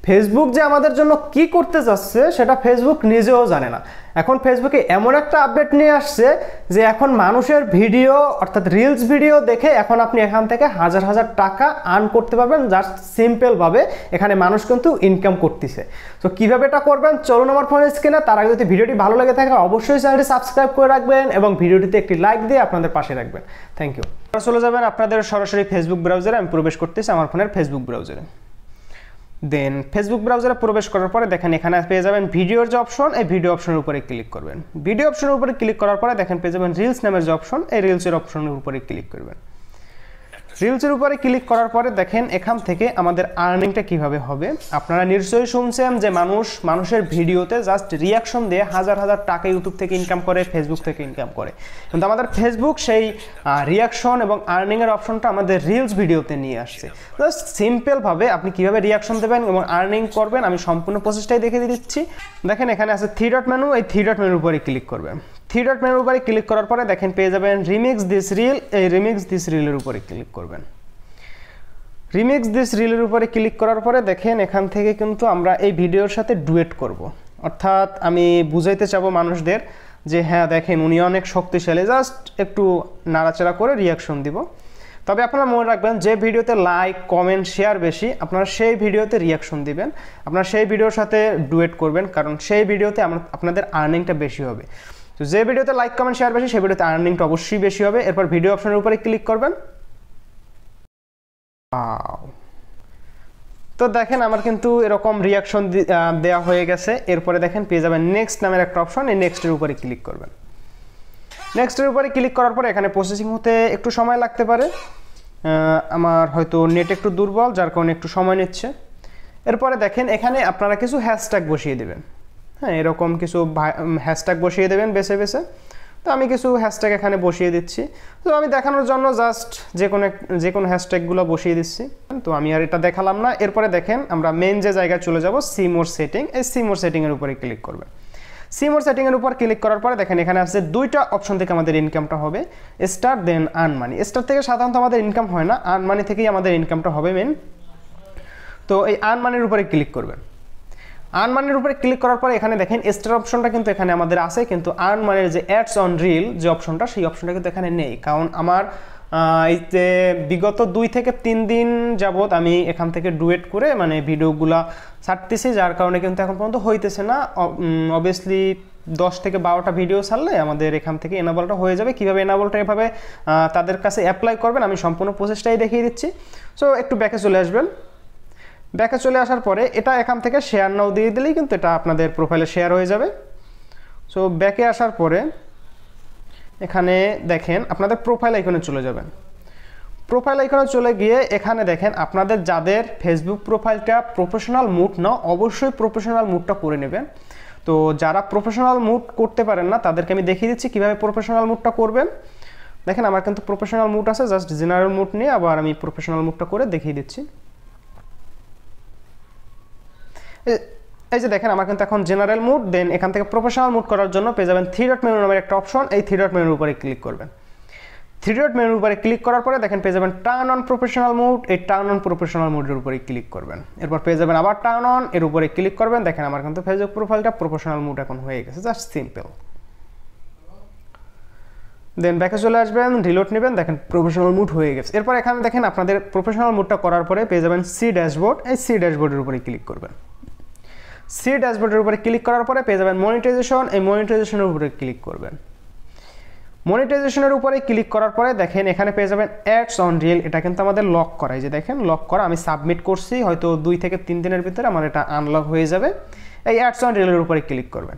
Facebook যে আমাদের জন্য কি করতে যাচ্ছে সেটা ফেসবুক নিজেও জানে না। এখন ফেসবুকে এমন একটা আপডেট নিয়ে আসছে যে এখন মানুষের ভিডিও অর্থাৎ রিলস ভিডিও দেখে এখন আপনি এখান থেকে হাজার হাজার টাকা আর্ন করতে পারবেন জাস্ট সিম্পলভাবে। এখানে মানুষ কিন্তু ইনকাম করতেছে। তো কীভাবে এটা করবেন চলুন আমার ফোনের স্ক্রিনে। তার আগে যদি ভিডিওটি ভালো লেগে থাকে অবশ্যই চ্যানেলটি সাবস্ক্রাইব করে রাখবেন এবং ভিডিওটিতে একটি লাইক দিয়ে আপনাদের পাশে রাখবেন। Thank you. চলে যাবেন আপনাদের সরাসরি ফেসবুক ব্রাউজারে। আমি প্রবেশ করতেছি আমার ফোনের ফেসবুক ব্রাউজারে। দেন ফেসবুক ব্রাউজারে প্রবেশ করার পরে দেখেন এখানে পেয়ে যাবেন ভিডিওর যে অপশন, এই ভিডিও অপশনের উপরে ক্লিক করবেন। ভিডিও অপশনের উপরে ক্লিক করার পরে দেখেন পেয়ে যাবেন রিলস নামের যে অপশন, এই রিলসের অপশনের উপরে ক্লিক করবেন। রিলসের উপরে ক্লিক করার পরে দেখেন এখান থেকে আমাদের আর্নিংটা কিভাবে হবে। আপনারা নিশ্চয়ই শুনছেন যে মানুষের ভিডিওতে জাস্ট রিয়াকশন দিয়ে হাজার হাজার টাকা ইউটিউব থেকে ইনকাম করে, ফেসবুক থেকে ইনকাম করে। কিন্তু আমাদের ফেসবুক সেই রিয়াকশন এবং আর্নিংয়ের অপশনটা আমাদের রিলস ভিডিওতে নিয়ে আসছে। জাস্ট সিম্পলভাবে আপনি কীভাবে রিয়াকশন দেবেন এবং আর্নিং করবেন আমি সম্পূর্ণ প্রসেসটাই দেখিয়ে দিচ্ছি। দেখেন এখানে আছে থ্রি ডট মেনু, এই থ্রি ডট মেনুর উপরে ক্লিক করবেন। থ্রি ডট মেনুর উপরে ক্লিক করার পরে দেখেন পেয়ে যাবেন রিমিক্স দিস রিল, এই রিমিক্স দিস রিলের উপরে ক্লিক করবেন। রিমিক্স দিস রিলের উপরে ক্লিক করার পরে দেখেন এখান থেকে কিন্তু আমরা এই ভিডিওর সাথে ডুয়েট করব। অর্থাৎ আমি বুঝাইতে চাবো মানুষদের যে হ্যাঁ দেখেন উনি অনেক শক্তিশালী, জাস্ট একটু নাড়াচাড়া করে রিয়াকশন দিব। তবে আপনারা মনে রাখবেন যে ভিডিওতে লাইক কমেন্ট শেয়ার বেশি আপনারা সেই ভিডিওতে রিয়াকশন দিবেন, আপনারা সেই ভিডিওর সাথে ডুয়েট করবেন, কারণ সেই ভিডিওতে আপনাদের আর্নিংটা বেশি হবে। তো যে ভিডিওতে লাইক কমেন্ট শেয়ার বেশি সেই ভিডিওতে আর্নিংটা অবশ্যই বেশি হবে। এরপর ভিডিও অপশনের উপরে ক্লিক করবেন। তো দেখেন আমার কিন্তু এরকম রিয়াকশন দেওয়া হয়ে গেছে। এরপরে দেখেন পেয়ে যাবেন নেক্সট নামের একটা অপশন, এই নেক্সটের উপরে ক্লিক করবেন। নেক্সটের উপরে ক্লিক করার পরে এখানে প্রসেসিং হতে একটু সময় লাগতে পারে, আমার হয়তো নেট একটু দুর্বল যার কারণে একটু সময় নিচ্ছে। এরপরে দেখেন এখানে আপনারা কিছু হ্যাশট্যাগ বসিয়ে দেবেন। হ্যাঁ এরকম কিছু হ্যাশট্যাগ বসিয়ে দেবেন বেছে বেছে। তো আমি কিছু হ্যাশট্যাগ এখানে বসিয়ে দিচ্ছি। তো আমি দেখানোর জন্য জাস্ট যে কোনো হ্যাশট্যাগুলো বসিয়ে দিচ্ছি। তো আমি আর এটা দেখালাম না। এরপরে দেখেন আমরা মেন যে জায়গায় চলে যাব সি মোর সেটিং, এই সি মোর সেটিংয়ের উপরে ক্লিক করবে। সি মোর সেটিংয়ের উপর ক্লিক করার পরে দেখেন এখানে আছে দুইটা অপশন থেকে আমাদের ইনকামটা হবে, স্টার দেন আর্ন মানি। স্টার থেকে সাধারণত আমাদের ইনকাম হয় না, আর্ন মানি থেকেই আমাদের ইনকামটা হবে মেন। তো এই আর্ন মানির উপরে ক্লিক করবেন। আর্ন মানির উপরে ক্লিক করার পরে এখানে দেখেন স্টার অপশনটা কিন্তু এখানে আমাদের আছে, কিন্তু আর্ন মানির যে অ্যাডস অন রিল যে অপশনটা সেই অপশনটা কিন্তু এখানে নেই। কারণ আমার এই যে বিগত 2 থেকে 3 দিন যাবত আমি এখান থেকে ডুয়েট করে মানে ভিডিওগুলা ছাড়তেছি, যার কারণে কিন্তু এখন পর্যন্ত হইতেছে না। অবভিয়াসলি 10 থেকে 12টা ভিডিও ছাড়লে আমাদের এখান থেকে এনাবলটা হয়ে যাবে। কীভাবে এনাবলটা এভাবে তাদের কাছে অ্যাপ্লাই করবেন আমি সম্পূর্ণ প্রসেসটাই দেখিয়ে দিচ্ছি। সো একটু ব্যাকে চলে আসবেন। ব্যাকে চলে আসার পরে এটা এখান থেকে শেয়ার নাও দিয়ে দিলেই কিন্তু এটা আপনাদের প্রোফাইলে শেয়ার হয়ে যাবে। সো ব্যাকে আসার পরে এখানে দেখেন আপনাদের প্রোফাইল আইকনে চলে যাবেন। প্রোফাইল আইকনে চলে গিয়ে এখানে দেখেন আপনাদের যাদের ফেসবুক প্রোফাইলটা প্রফেশনাল মুড না অবশ্যই প্রফেশনাল মুডটা করে নেবেন। তো যারা প্রফেশনাল মুড করতে পারেন না তাদেরকে আমি দেখিয়ে দিচ্ছি কীভাবে প্রফেশনাল মুডটা করবেন। দেখেন আমার কিন্তু প্রফেশনাল মুড আছে, জাস্ট জেনারেল মুড নিয়ে আবার আমি প্রফেশনাল মুডটা করে দেখিয়ে দিচ্ছি। এই যে দেখেন আমার কিন্তু এখন জেনারেল মুড, দেন এখান থেকে প্রফেশনাল মুড করার জন্য পেয়ে যাবেন থ্রি ডট মেনু নামের একটা অপশন, এই থ্রি ডট মেনুর উপরে ক্লিক করবেন। থ্রি ডট মেনুর উপরে ক্লিক করার পরে দেখেন পেয়ে যাবেন টার্ন অন প্রফেশনাল মুড, এই টার্ন অন প্রফেশনাল মুডের উপরে ক্লিক করবেন। এরপর পেয়ে যাবেন আবার টার্ন অন, এর উপরে ক্লিক করবেন। দেখেন আমার কিন্তু ফেসবুক প্রোফাইলটা প্রফেশনাল মুড এখন হয়ে গেছে, জাস্ট সিম্পল। দেন ব্যাকে চলে আসবেন, রিলোড নেবেন, দেখেন প্রফেশনাল মুড হয়ে গেছে। এরপর এখানে দেখেন আপনাদের প্রফেশনাল মুডটা করার পরে পেয়ে যাবেন সি ড্যাশবোর্ড, এই সি ড্যাশবোর্ডের উপরে ক্লিক করবেন। সি ড্যাশবোর্ডের উপরে ক্লিক করার পরে পেয়ে যাবেন মনিটাইজেশন, এই মনিটাইজেশনের উপরে ক্লিক করবেন। মনিটাইজেশনের উপরে ক্লিক করার পরে দেখেন এখানে পেয়ে যাবেন অ্যাডস অন রিল, এটা কিন্তু আমাদের লক করা। এই যে দেখেন লক করা, আমি সাবমিট করছি, হয়তো 2 থেকে 3 দিনের ভিতরে আমার এটা আনলক হয়ে যাবে। এই অ্যাডস অন রিলের উপরে ক্লিক করবেন।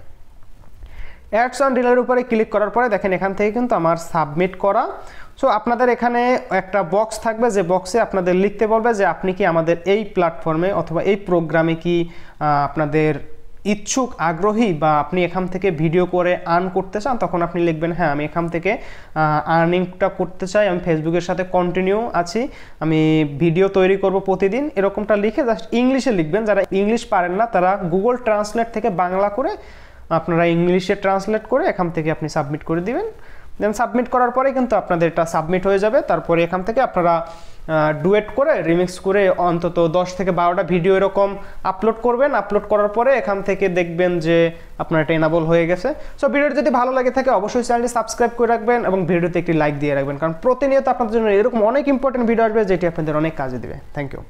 অ্যাডস অন রিলের উপরে ক্লিক করার পরে দেখেন এখান থেকে কিন্তু আমার সাবমিট করা। সো আপনাদের এখানে একটা বক্স থাকবে, যে বক্সে আপনাদের লিখতে বলবে যে আপনি কি আমাদের এই প্ল্যাটফর্মে অথবা এই প্রোগ্রামে কি আপনাদের ইচ্ছুক আগ্রহী বা আপনি এখান থেকে ভিডিও করে আর্ন করতে চান। তখন আপনি লিখবেন হ্যাঁ আমি এখান থেকে আর্নিংটা করতে চাই, আমি ফেসবুকের সাথে কন্টিনিউ আছি, আমি ভিডিও তৈরি করব প্রতিদিন, এরকমটা লিখে জাস্ট ইংলিশে লিখবেন। যারা ইংলিশ পারেন না তারা গুগল ট্রান্সলেট থেকে বাংলা করে আপনারা ইংলিশে ট্রান্সলেট করে এখান থেকে আপনি সাবমিট করে দিবেন। দেন সাবমিট করার পরে কিন্তু আপনাদের এটা সাবমিট হয়ে যাবে। তারপরে এখান থেকে আপনারা ডুয়েট করে রিমিক্স করে অন্তত 10 থেকে 12টা ভিডিও এরকম আপলোড করবেন। আপলোড করার পরে এখান থেকে দেখবেন যে আপনার এটা এনাবল হয়ে গেছে। সো ভিডিওটি যদি ভালো লাগে থাকে অবশ্যই চ্যানেলটি সাবস্ক্রাইব করে রাখবেন এবং ভিডিওতে একটি লাইক দিয়ে রাখবেন, কারণ প্রতিনিয়ত আপনাদের জন্য এরকম অনেক ইম্পর্টেন্ট ভিডিও আসবে যেটি আপনাদের অনেক কাজে দেবে। Thank you.